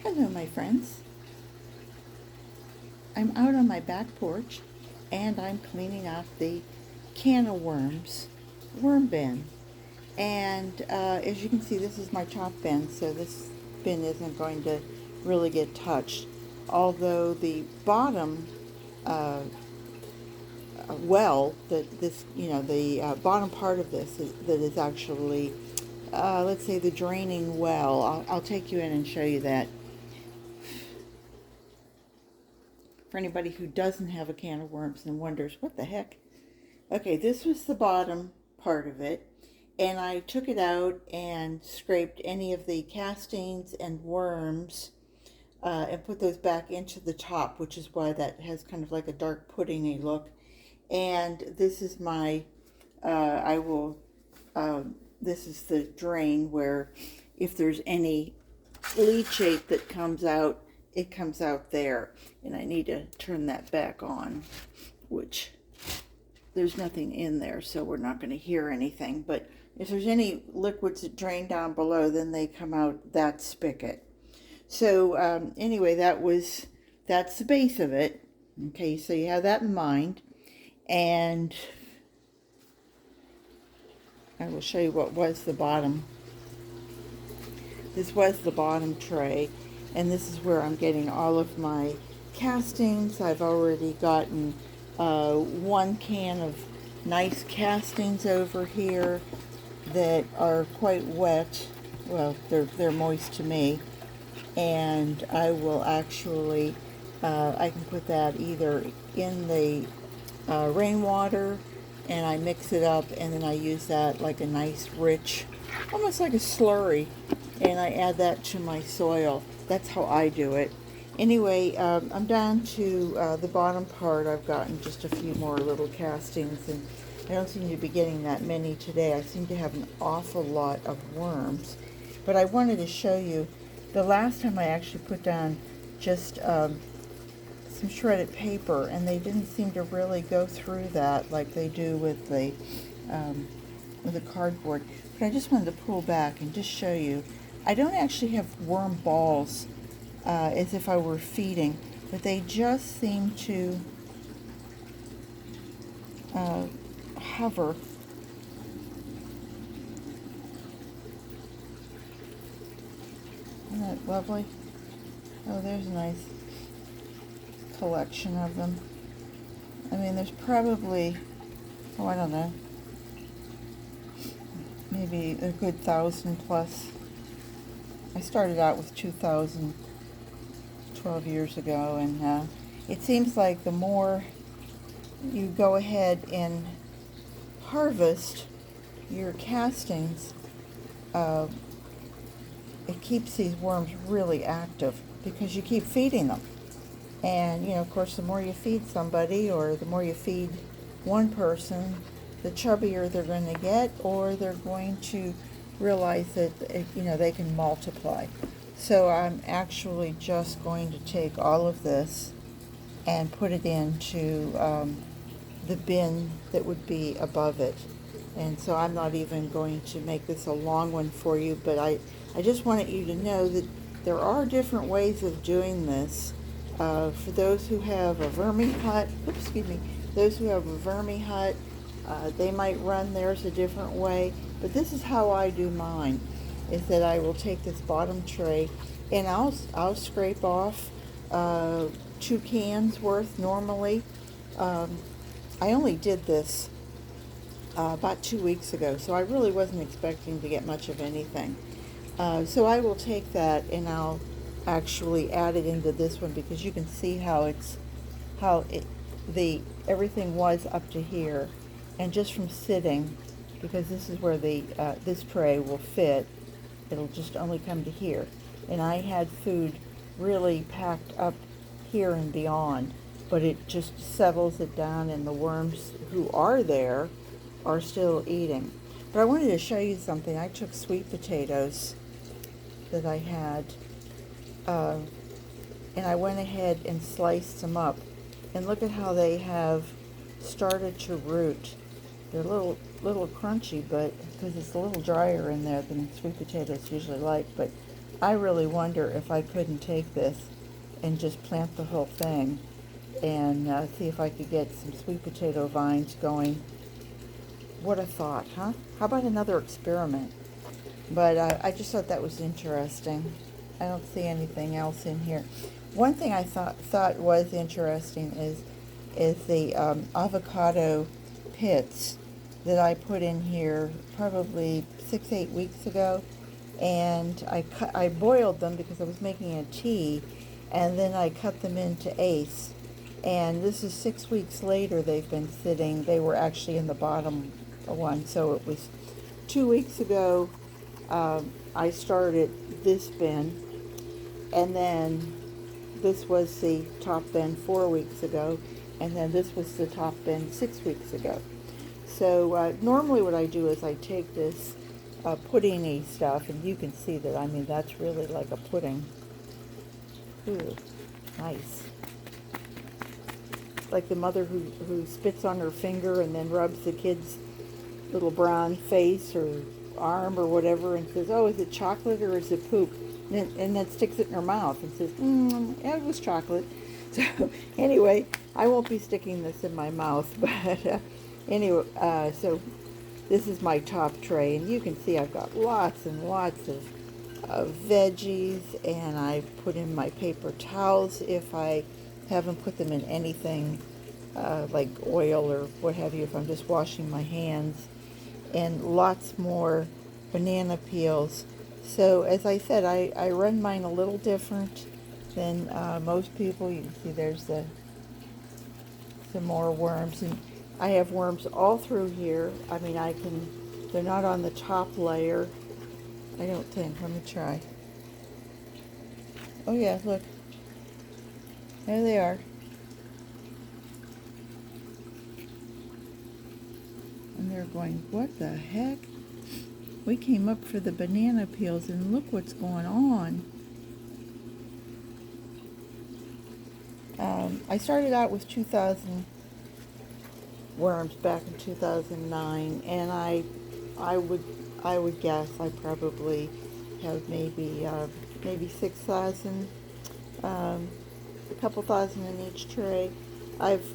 Hello, my friends. I'm out on my back porch and I'm cleaning out the can of worms worm bin. And as you can see, this is my top bin, so this bin isn't going to really get touched. Although the bottom uh, well, the bottom part of this that is actually, let's say, the draining well. I'll take you in and show you that. For anybody who doesn't have a can of worms and wonders, what the heck? Okay, this was the bottom part of it, and I took it out and scraped any of the castings and worms and put those back into the top, which is why that has kind of like a dark puddingy look. And this is my, I will, this is the drain where if there's any leachate that comes out, it comes out there. And I need to turn that back on, which there's nothing in there, so we're not going to hear anything. But if there's any liquids that drain down below, then they come out that spigot. So anyway, that's the base of it. Okay, so you have that in mind. And I will show you what was the bottom. This was the bottom tray, and this is where I'm getting all of my castings. I've already gotten one can of nice castings over here that are quite wet. Well, they're moist to me, and I will actually I can put that either in the rainwater, and I mix it up, and then I use that like a nice rich, almost like a slurry, and I add that to my soil. That's how I do it. Anyway, I'm down to the bottom part. I've gotten just a few more little castings, and I don't seem to be getting that many today. I seem to have an awful lot of worms. But I wanted to show you, the last time I actually put down just some shredded paper, and they didn't seem to really go through that like they do with the cardboard. But I just wanted to pull back and just show you. I don't actually have worm balls as if I were feeding, but they just seem to hover. Isn't that lovely? Oh, there's a nice collection of them. I mean, there's probably, oh, I don't know, maybe a good 1,000 plus. I started out with 2,000 12 years ago, and it seems like the more you go ahead and harvest your castings, it keeps these worms really active because you keep feeding them. And, you know, of course, the more you feed somebody, or the more you feed one person, the chubbier they're going to get, or they're going to realize that, you know, they can multiply. So I'm actually just going to take all of this and put it into the bin that would be above it. And so I'm not even going to make this a long one for you, but I just wanted you to know that there are different ways of doing this. For those who have a vermi hut, those who have a vermi hut, they might run theirs a different way, but this is how I do mine, is that I will take this bottom tray and I'll scrape off 2 cans worth normally. I only did this about 2 weeks ago, so I really wasn't expecting to get much of anything. So I will take that and I'll actually add it into this one, because you can see how everything was up to here, and just from sitting, because this is where the this tray will fit, it'll just only come to here, and I had food really packed up here and beyond, but it just settles it down, and the worms who are there are still eating. But I wanted to show you something. I took sweet potatoes that I had, and I went ahead and sliced them up, and look at how they have started to root. They're a little crunchy, but because it's a little drier in there than sweet potatoes usually like, but I really wonder if I couldn't take this and just plant the whole thing and see if I could get some sweet potato vines going. What a thought, huh? How about another experiment? But I just thought that was interesting. I don't see anything else in here. One thing I thought was interesting is the avocado pits that I put in here probably 6-8 weeks ago, and I boiled them because I was making a tea, and then I cut them into eighths. And this is 6 weeks later. They've been sitting. They were actually in the bottom one, so it was 2 weeks ago. I started this bin, and then this was the top bin 4 weeks ago, and then this was the top bin 6 weeks ago. So normally what I do is I take this pudding-y stuff, and you can see that, I mean, that's really like a pudding. Ooh, nice. Like the mother who spits on her finger and then rubs the kid's little brown face or arm or whatever and says, oh, is it chocolate or is it poop? And then sticks it in her mouth and says, yeah, it was chocolate. So anyway, I won't be sticking this in my mouth, but anyway, so this is my top tray, and you can see I've got lots and lots of veggies, and I put in my paper towels if I haven't put them in anything like oil or what have you, if I'm just washing my hands, and lots more banana peels. So as I said, I run mine a little different than most people. You can see there's some more worms, and I have worms all through here. I mean, they're not on the top layer, I don't think. Let me try. Oh yeah, look. There they are. And they're going, what the heck? We came up for the banana peels, and look what's going on. I started out with 2,000 worms back in 2009, and I would guess I probably have maybe 6,000, a couple thousand in each tray. I've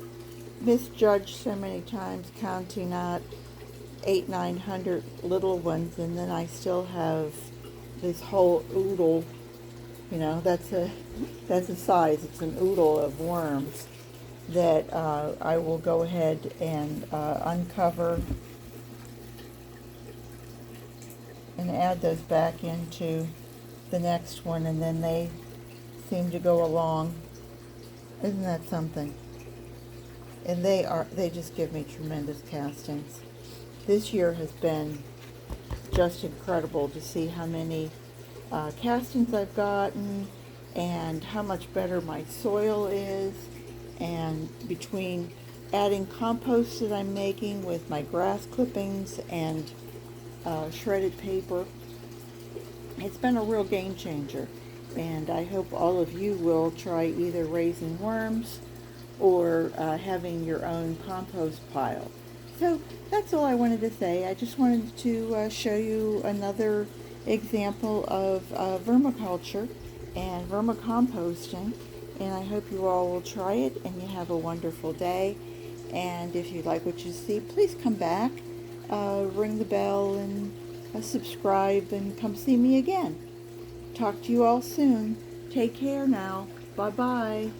misjudged so many times, counting out 800-900 little ones, and then I still have this whole oodle. You know, that's a size. It's an oodle of worms that I will go ahead and uncover and add those back into the next one, and then they seem to go along. Isn't that something? And they just give me tremendous castings. This year has been just incredible to see how many castings I've gotten and how much better my soil is, and between adding compost that I'm making with my grass clippings and shredded paper, it's been a real game changer. And I hope all of you will try either raising worms or having your own compost pile. So that's all I wanted to say. I just wanted to show you another example of vermiculture and vermicomposting, and I hope you all will try it and you have a wonderful day. And if you like what you see, please come back, ring the bell, and subscribe, and come see me again. Talk to you all soon. Take care now. Bye-bye.